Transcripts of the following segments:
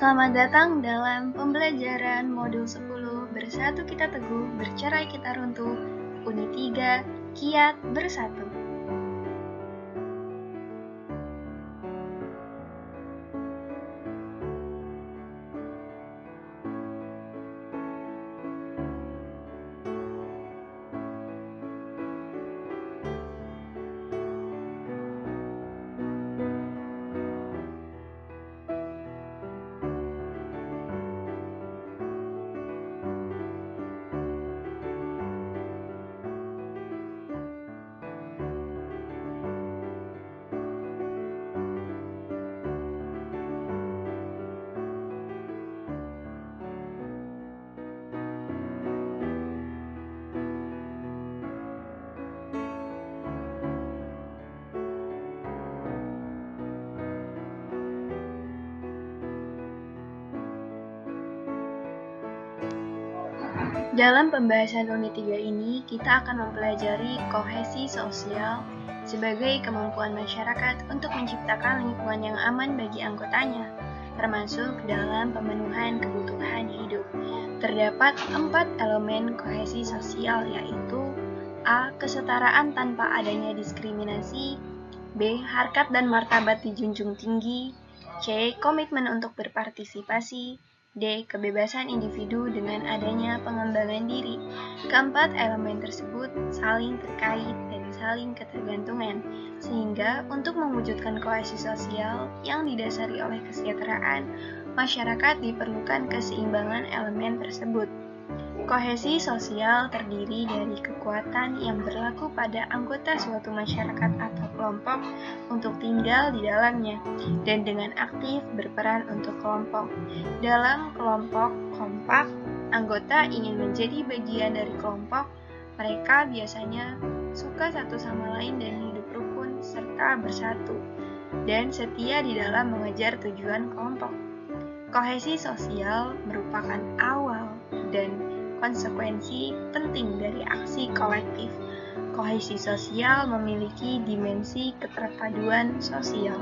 Selamat datang dalam pembelajaran modul 10 Bersatu Kita Teguh, Bercerai Kita Runtuh, Unit 3, Kiat Bersatu. Dalam pembahasan unit 3 ini, kita akan mempelajari kohesi sosial sebagai kemampuan masyarakat untuk menciptakan lingkungan yang aman bagi anggotanya, termasuk dalam pemenuhan kebutuhan hidup. Terdapat 4 elemen kohesi sosial, yaitu A. Kesetaraan tanpa adanya diskriminasi, B. Harkat dan martabat dijunjung tinggi, C. Komitmen untuk berpartisipasi, D. Kebebasan individu dengan adanya pengembangan diri. Keempat elemen tersebut saling terkait dan saling ketergantungan, sehingga untuk mewujudkan kohesi sosial yang didasari oleh kesejahteraan, masyarakat diperlukan keseimbangan elemen tersebut. Kohesi sosial terdiri dari kekuatan yang berlaku pada anggota suatu masyarakat atau kelompok untuk tinggal di dalamnya, dan dengan aktif berperan untuk kelompok. Dalam kelompok kompak, anggota ingin menjadi bagian dari kelompok. Mereka biasanya suka satu sama lain dan hidup rukun serta bersatu, dan setia di dalam mengejar tujuan kelompok. Kohesi sosial merupakan awal dan konsekuensi penting dari aksi kolektif. Kohesi sosial memiliki dimensi keterpaduan sosial.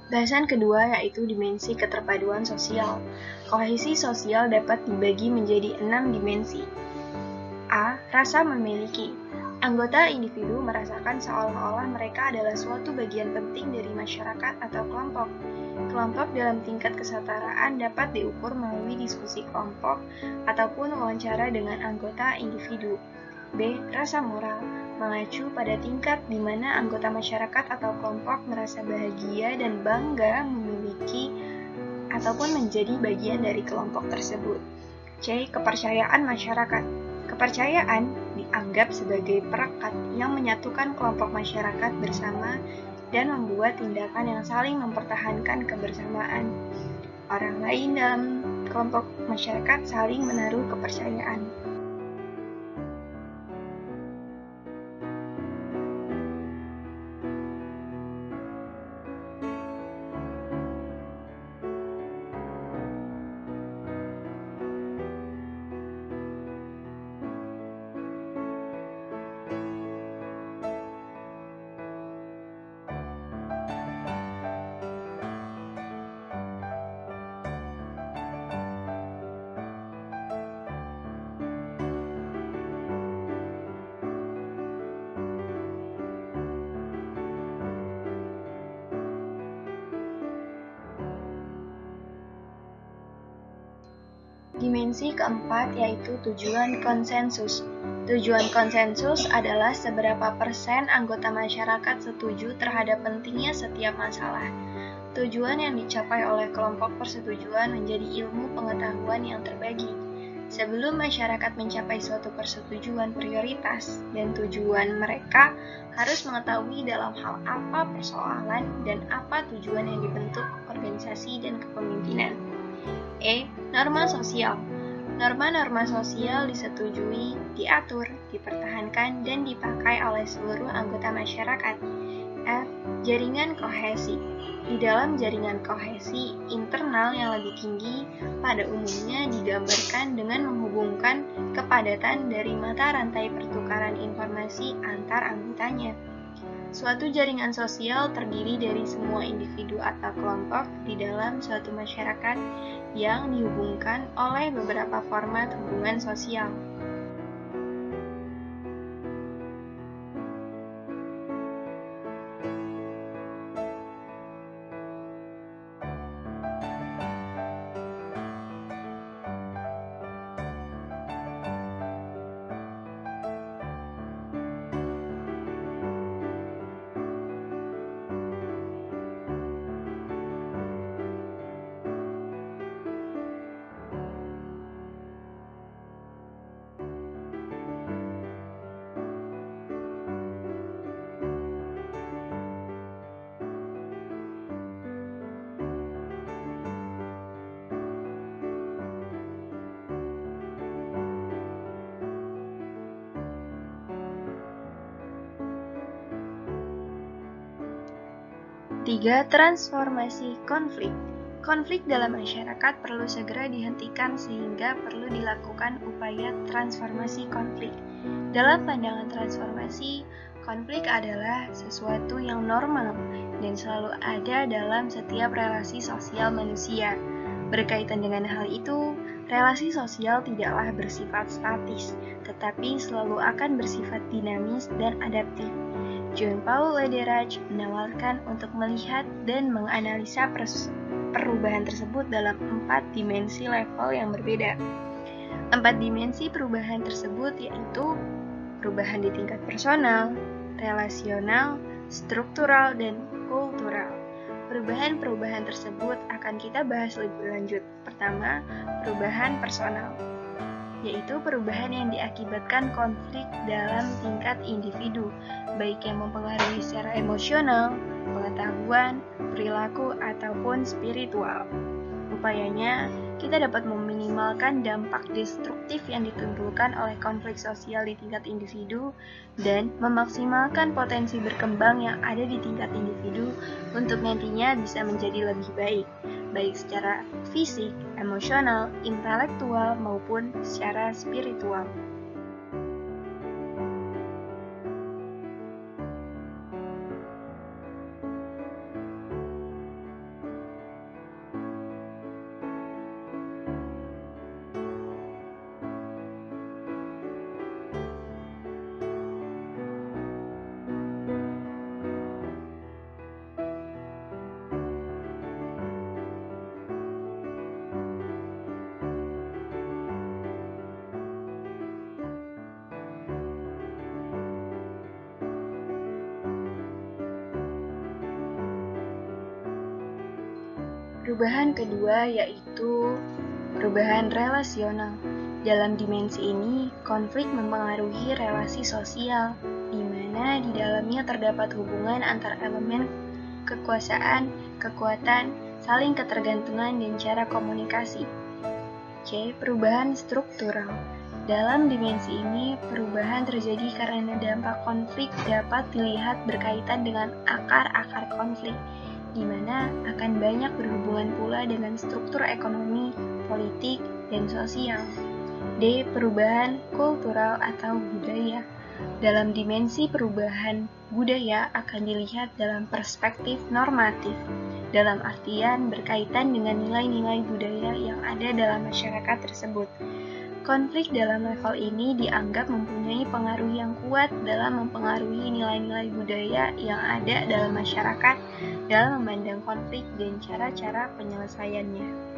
Bahasan kedua yaitu dimensi keterpaduan sosial. Kohesi sosial dapat dibagi menjadi 6 dimensi. A. Rasa memiliki. Anggota individu merasakan seolah-olah mereka adalah suatu bagian penting dari masyarakat atau kelompok. Kelompok dalam tingkat kesetaraan dapat diukur melalui diskusi kelompok ataupun wawancara dengan anggota individu. B. Rasa moral. Mengacu pada tingkat di mana anggota masyarakat atau kelompok merasa bahagia dan bangga memiliki ataupun menjadi bagian dari kelompok tersebut. C. Kepercayaan masyarakat. Kepercayaan dianggap sebagai perekat yang menyatukan kelompok masyarakat bersama dan membuat tindakan yang saling mempertahankan kebersamaan. Orang lain dalam kelompok masyarakat saling menaruh kepercayaan. Dimensi keempat yaitu tujuan konsensus. Tujuan konsensus adalah seberapa persen anggota masyarakat setuju terhadap pentingnya setiap masalah. Tujuan yang dicapai oleh kelompok persetujuan menjadi ilmu pengetahuan yang terbagi. Sebelum masyarakat mencapai suatu persetujuan prioritas dan tujuan, mereka harus mengetahui dalam hal apa persoalan dan apa tujuan yang dibentuk organisasi dan kepemimpinan. Norma sosial. Norma-norma sosial disetujui, diatur, dipertahankan, dan dipakai oleh seluruh anggota masyarakat. F. Jaringan kohesi. Di dalam jaringan kohesi internal yang lebih tinggi, pada umumnya digambarkan dengan menghubungkan kepadatan dari mata rantai pertukaran informasi antar anggotanya. Suatu jaringan sosial terdiri dari semua individu atau kelompok di dalam suatu masyarakat yang dihubungkan oleh beberapa format hubungan sosial. Tiga, transformasi konflik. Konflik dalam masyarakat perlu segera dihentikan sehingga perlu dilakukan upaya transformasi konflik. Dalam pandangan transformasi, konflik adalah sesuatu yang normal dan selalu ada dalam setiap relasi sosial manusia. Berkaitan dengan hal itu, relasi sosial tidaklah bersifat statis, tetapi selalu akan bersifat dinamis dan adaptif. John Paul Lederach menawarkan untuk melihat dan menganalisa perubahan tersebut dalam 4 dimensi level yang berbeda. 4 dimensi perubahan tersebut yaitu perubahan di tingkat personal, relasional, struktural, dan kultural. Perubahan-perubahan tersebut akan kita bahas lebih lanjut. Pertama, perubahan personal, yaitu perubahan yang diakibatkan konflik dalam tingkat individu, baik yang mempengaruhi secara emosional, pengetahuan, perilaku, ataupun spiritual. Upayanya, kita dapat meminimalkan dampak destruktif yang ditimbulkan oleh konflik sosial di tingkat individu dan memaksimalkan potensi berkembang yang ada di tingkat individu untuk nantinya bisa menjadi lebih baik secara fisik, emosional, intelektual, maupun secara spiritual. Perubahan kedua yaitu perubahan relasional. Dalam dimensi ini, konflik mempengaruhi relasi sosial, di mana di dalamnya terdapat hubungan antar elemen kekuasaan, kekuatan, saling ketergantungan, dan cara komunikasi. C. Perubahan struktural. Dalam dimensi ini, perubahan terjadi karena dampak konflik dapat dilihat berkaitan dengan akar-akar konflik, di mana akan banyak berhubungan pula dengan struktur ekonomi, politik, dan sosial. D. Perubahan kultural atau budaya. Dalam dimensi perubahan, budaya akan dilihat dalam perspektif normatif, dalam artian berkaitan dengan nilai-nilai budaya yang ada dalam masyarakat tersebut. Konflik dalam level ini dianggap mempunyai pengaruh yang kuat dalam mempengaruhi nilai-nilai budaya yang ada dalam masyarakat dalam memandang konflik dan cara-cara penyelesaiannya.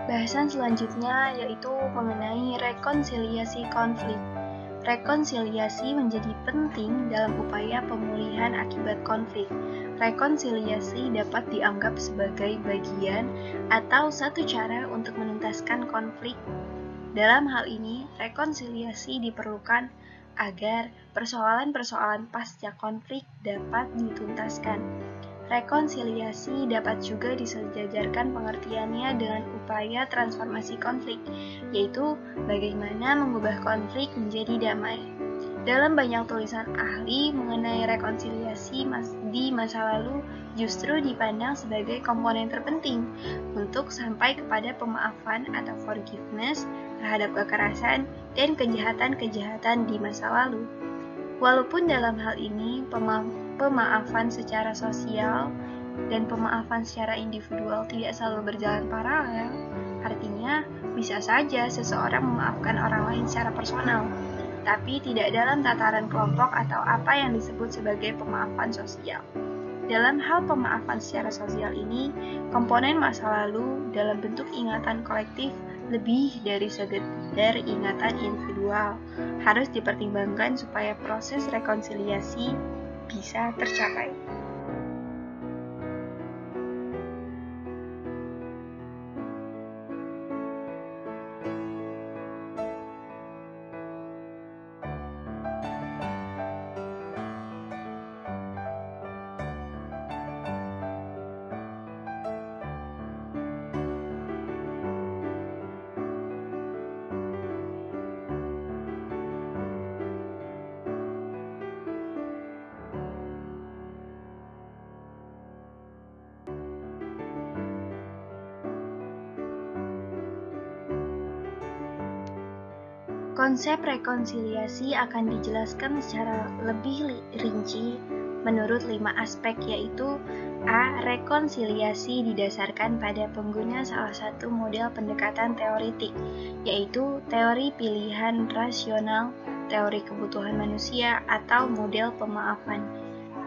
Bahasan selanjutnya yaitu mengenai rekonsiliasi konflik. Rekonsiliasi menjadi penting dalam upaya pemulihan akibat konflik. Rekonsiliasi dapat dianggap sebagai bagian atau satu cara untuk menuntaskan konflik. Dalam hal ini, rekonsiliasi diperlukan agar persoalan-persoalan pasca konflik dapat dituntaskan. Rekonsiliasi dapat juga disejajarkan pengertiannya dengan upaya transformasi konflik, yaitu bagaimana mengubah konflik menjadi damai. Dalam banyak tulisan ahli mengenai rekonsiliasi di masa lalu justru dipandang sebagai komponen terpenting untuk sampai kepada pemaafan atau forgiveness terhadap kekerasan dan kejahatan-kejahatan di masa lalu. Walaupun dalam hal ini pemaafan secara sosial dan pemaafan secara individual tidak selalu berjalan paralel, artinya bisa saja seseorang memaafkan orang lain secara personal, tapi tidak dalam tataran kelompok atau apa yang disebut sebagai pemaafan sosial. Dalam hal pemaafan secara sosial ini, komponen masa lalu dalam bentuk ingatan kolektif lebih dari sekedar ingatan individual harus dipertimbangkan supaya proses rekonsiliasi bisa tercapai. Konsep rekonsiliasi akan dijelaskan secara lebih rinci menurut 5 aspek, yaitu A. Rekonsiliasi didasarkan pada pengguna salah satu model pendekatan teoritik, yaitu teori pilihan rasional, teori kebutuhan manusia, atau model pemaafan.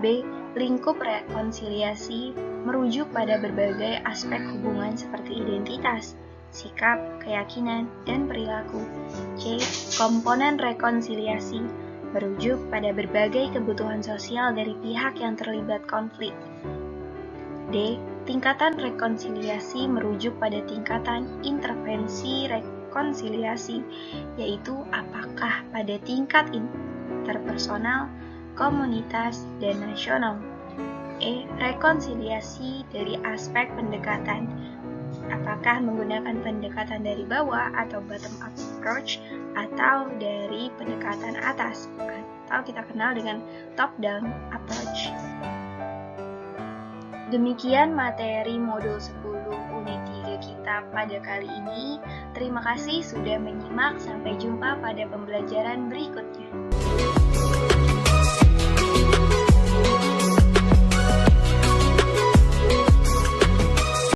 B. Lingkup rekonsiliasi merujuk pada berbagai aspek hubungan seperti identitas, sikap, keyakinan, dan perilaku. C. Komponen rekonsiliasi merujuk pada berbagai kebutuhan sosial dari pihak yang terlibat konflik. D. Tingkatan rekonsiliasi merujuk pada tingkatan intervensi rekonsiliasi, yaitu apakah pada tingkat interpersonal, komunitas, dan nasional. E. Rekonsiliasi dari aspek pendekatan, apakah menggunakan pendekatan dari bawah atau bottom-up approach atau dari pendekatan atas atau kita kenal dengan top-down approach. Demikian materi modul 10 unit 3 kita pada kali ini. Terima kasih sudah menyimak, sampai jumpa pada pembelajaran berikutnya.